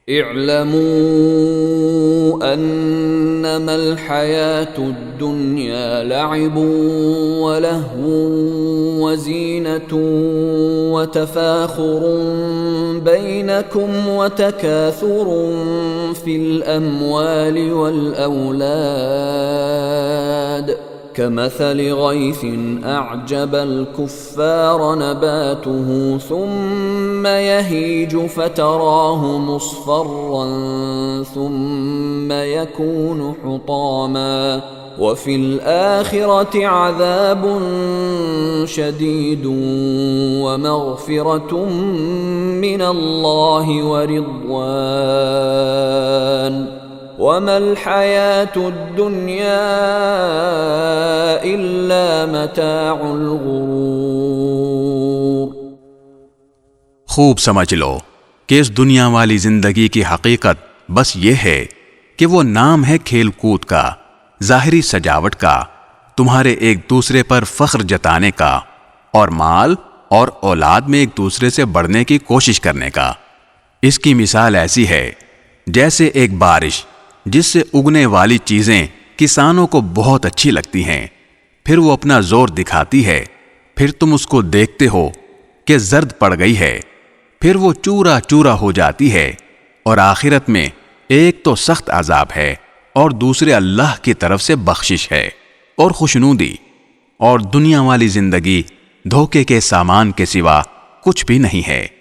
اعلموا أنما الحياة الدنيا لعب ولهو وزينة وتفاخر بينكم وتكاثر في الأموال والأولاد كمثل غيث أعجب الكفار نباته ثم يهيج فتراه مصفرا ثم يكون حطاما وفي الآخرة عذاب شديد ومغفرة من الله ورضوان وما الحياة الدنيا إلا متاع الغرور। खूब समझ लो कि इस दुनिया वाली जिंदगी की हकीकत बस ये है कि वो नाम है खेल कूद का, जाहिरी सजावट का, तुम्हारे एक दूसरे पर फख्र जताने का और माल और औलाद में एक दूसरे से बढ़ने की कोशिश करने का। इसकी मिसाल ऐसी है जैसे एक बारिश जिससे उगने वाली चीजें किसानों को बहुत अच्छी लगती हैं, फिर वो अपना जोर दिखाती है, फिर तुम उसको देखते हो कि जर्द पड़ गई है, फिर वो चूरा चूरा हो जाती है और आखिरत में एक तो सख्त अजाब है और दूसरे अल्लाह की तरफ से बख्शिश है और खुशनूदी। और दुनिया वाली जिंदगी धोखे के सामान के सिवा कुछ भी नहीं है।